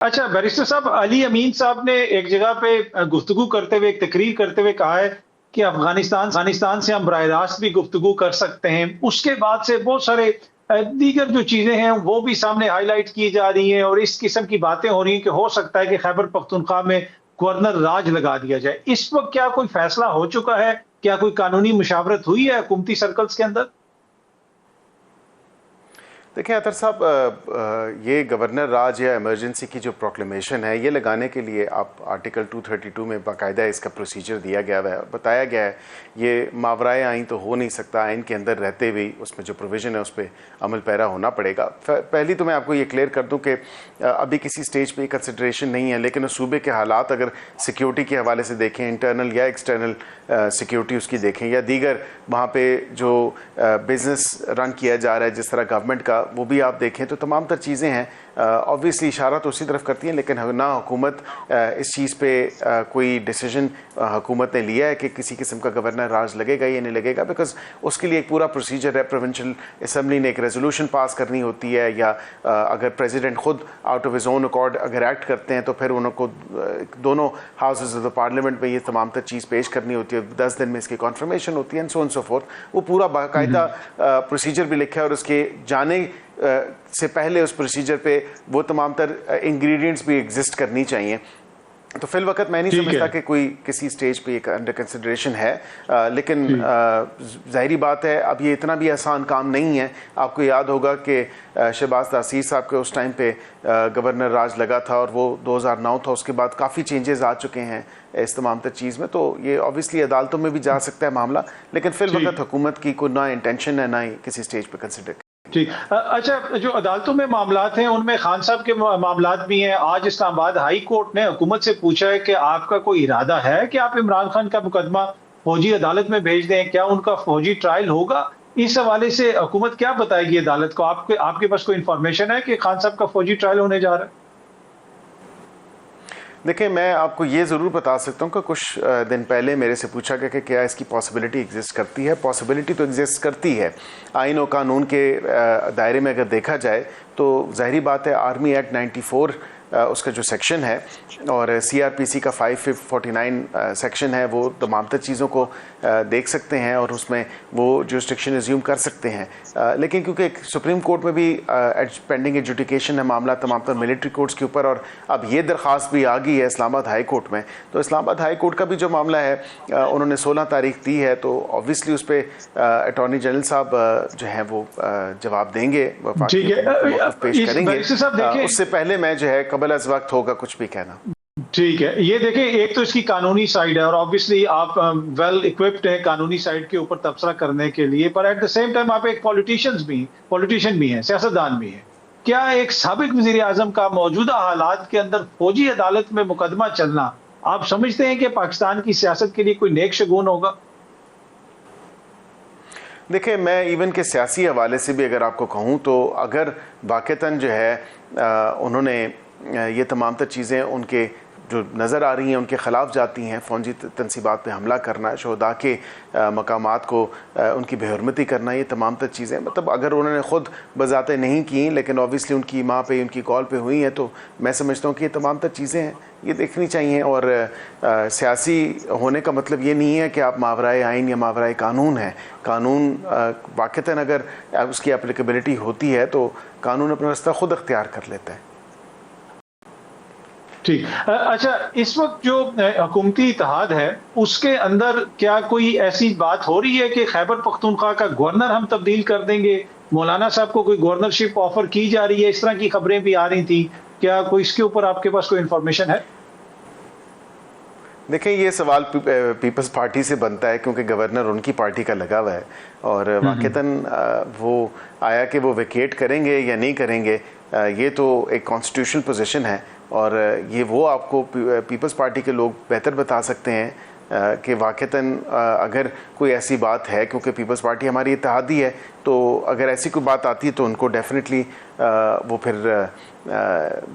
अच्छा बैरिस्टर साहब, अली अमीन साहब ने एक जगह पे गुफ्तगू करते हुए, एक तकरीर करते हुए कहा है कि अफगानिस्तान अफगानिस्तान से हम बराह रास्त भी गुफ्तगू कर सकते हैं। उसके बाद से बहुत सारे दीगर जो चीजें हैं वो भी सामने हाईलाइट की जा रही हैं और इस किस्म की बातें हो रही हैं कि हो सकता है कि खैबर पख्तूनख्वा में गवर्नर राज लगा दिया जाए। इस वक्त क्या कोई फैसला हो चुका है? क्या कोई कानूनी मुशावरत हुई है हुकूमती सर्कल्स के अंदर? देखिए अतर साहब, ये गवर्नर राज या इमरजेंसी की जो प्रोक्लेमेशन है ये लगाने के लिए आप आर्टिकल 232 में बाकायदा इसका प्रोसीजर दिया गया है, बताया गया है। ये मावराए आइन तो हो नहीं सकता, आइन के अंदर रहते हुए उसमें जो प्रोविज़न है उस पर अमल पैरा होना पड़ेगा। पहली तो मैं आपको ये क्लियर कर दूं कि अभी किसी स्टेज पे कंसिडरेशन नहीं है, लेकिन उस सूबे के हालात अगर सिक्योरिटी के हवाले से देखें, इंटरनल या एक्सटर्नल सिक्योरिटी उसकी देखें, या दीगर वहाँ पे जो बिज़नेस रन किया जा रहा है जिस तरह गवर्नमेंट का, वो भी आप देखें तो तमाम तर चीज़ें हैं। ऑब्वियसली इशारा तो उसी तरफ करती हैं, लेकिन ना हुकूमत इस चीज़ पे कोई डिसीजन हुकूमत ने लिया है कि किसी किस्म का गवर्नर राज लगेगा या नहीं लगेगा, बिकॉज उसके लिए एक पूरा प्रोसीजर है। प्रोविंशियल असम्बली ने एक रेजोल्यूशन पास करनी होती है, या अगर प्रेसिडेंट खुद out of his own accord अगर एक्ट करते हैं तो फिर उनको दोनों हाउसेज ऑफ द पार्लियामेंट में ये तमाम तर चीज़ पेश करनी होती है। 10 दिन में इसकी कॉन्फर्मेशन होती है and so on so fourth. वो पूरा बाकायदा प्रोसीजर भी लिखा है और उसके जाने से पहले उस प्रोसीजर पे वो तमाम तर इंग्रेडिएंट्स भी एग्जिस्ट करनी चाहिए। तो फिल वक्त मैं नहीं समझता कि कोई किसी स्टेज पे एक अंडर कंसिडरेशन है, लेकिन जाहिरी बात है अब ये इतना भी आसान काम नहीं है। आपको याद होगा कि शहबाज तासीर साहब के उस टाइम पे गवर्नर राज लगा था और वो 2009 था, उसके बाद काफ़ी चेंजेस आ चुके हैं इस तमाम तर चीज़ में। तो ये ऑब्वियसली अदालतों में भी जा सकता है मामला, लेकिन फिल वक्त हुकूमत की कोई ना इंटेंशन है ना ही किसी स्टेज पे कंसिडर। ठीक। अच्छा, जो अदालतों में मामलात हैं उनमें खान साहब के मामलात भी हैं। आज इस्लामाबाद हाई कोर्ट ने हुकूमत से पूछा है कि आपका कोई इरादा है कि आप इमरान खान का मुकदमा फौजी अदालत में भेज दें, क्या उनका फौजी ट्रायल होगा? इस हवाले से हुकूमत क्या बताएगी अदालत को? आपके पास कोई इंफॉर्मेशन है कि खान साहब का फौजी ट्रायल होने जा रहा है? देखिए मैं आपको ये ज़रूर बता सकता हूँ कि कुछ दिन पहले मेरे से पूछा गया कि क्या इसकी पॉसिबिलिटी एग्जिस्ट करती है। पॉसिबिलिटी तो एग्जिस्ट करती है। आइन और कानून के दायरे में अगर देखा जाए तो ज़ाहिरी बात है, आर्मी एक्ट 94 उसका जो सेक्शन है और CRPC का 549 सेक्शन है, वो तमाम तर चीज़ों को देख सकते हैं और उसमें वो जुरिस्डिक्शन एज्यूम कर सकते हैं। लेकिन क्योंकि सुप्रीम कोर्ट में भी पेंडिंग एजुडिकेशन है मामला तमाम तर मिलिट्री कोर्ट्स के ऊपर, और अब ये दरख्वास्त भी आ गई है इस्लामाबाद हाई कोर्ट में, तो इस्लामाबाद हाई कोर्ट का भी जो मामला है उन्होंने 16 तारीख दी है, तो ऑब्वियसली उस पर अटॉर्नी जनरल साहब जो हैं वो जवाब देंगे, पेश करेंगे। उससे पहले मैं जो है कबल अज़ वक्त होगा कुछ भी कहना। ठीक है, ये देखें, एक तो इसकी कानूनी साइड है और ऑब्वियसली आप वेल इक्विप्ड हैं कानूनी साइड के ऊपर तबसरा करने के लिए, पर एट द सेम टाइम आप एक पॉलिटिशियन भी हैं, सियासतदान भी हैं। क्या एक साबिक वज़ीर आज़म का मौजूदा हालात के अंदर फौजी अदालत में मुकदमा चलना, आप समझते हैं कि पाकिस्तान की सियासत के लिए कोई नेक शगुन होगा? देखिए मैं इवन के सियासी हवाले से भी अगर आपको कहूँ तो अगर वाक़तन जो है उन्होंने ये तमाम तर चीज़ें उनके जो नज़र आ रही हैं उनके ख़िलाफ़ जाती हैं, फौजी तनसीबात पे हमला करना, शहदा के मकामात को उनकी बेहरमती करना, ये तमाम तर चीज़ें मतलब अगर उन्होंने ख़ुद बज़ाते नहीं की लेकिन ऑब्वियसली उनकी माँ पे उनकी कॉल पे हुई हैं, तो मैं समझता हूँ कि ये तमाम तर चीज़ें हैं, ये देखनी चाहिए। और सियासी होने का मतलब ये नहीं है कि आप मावराए आइन या मावराए कानून है। कानून वाक़तन अगर उसकी एप्लीकेबिलिटी होती है तो कानून अपना रास्ता ख़ुद अख्तियार कर लेता है। ठीक। अच्छा, इस वक्त जो हुकूमती इत्तेहाद है उसके अंदर क्या कोई ऐसी बात हो रही है कि खैबर पख्तूनख्वा का गवर्नर हम तब्दील कर देंगे? मौलाना साहब को कोई गवर्नरशिप ऑफर की जा रही है, इस तरह की खबरें भी आ रही थी। क्या कोई इसके ऊपर आपके पास कोई इंफॉर्मेशन है? देखें ये सवाल पीपल्स पार्टी से बनता है क्योंकि गवर्नर उनकी पार्टी का लगा हुआ है और वाक़तन वो आया कि वो वेकेट करेंगे या नहीं करेंगे, ये तो एक कॉन्स्टिट्यूशनल पोजीशन है और ये वो आपको पीपल्स पार्टी के लोग बेहतर बता सकते हैं कि वाक़तन अगर कोई ऐसी बात है, क्योंकि पीपल्स पार्टी हमारी इत्तेहादी है, तो अगर ऐसी कोई बात आती है तो उनको डेफिनेटली वो फिर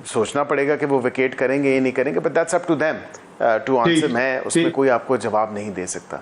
सोचना पड़ेगा कि वो वेकेट करेंगे या नहीं करेंगे, but that's up to them to answer. मैं उसमें कोई आपको जवाब नहीं दे सकता।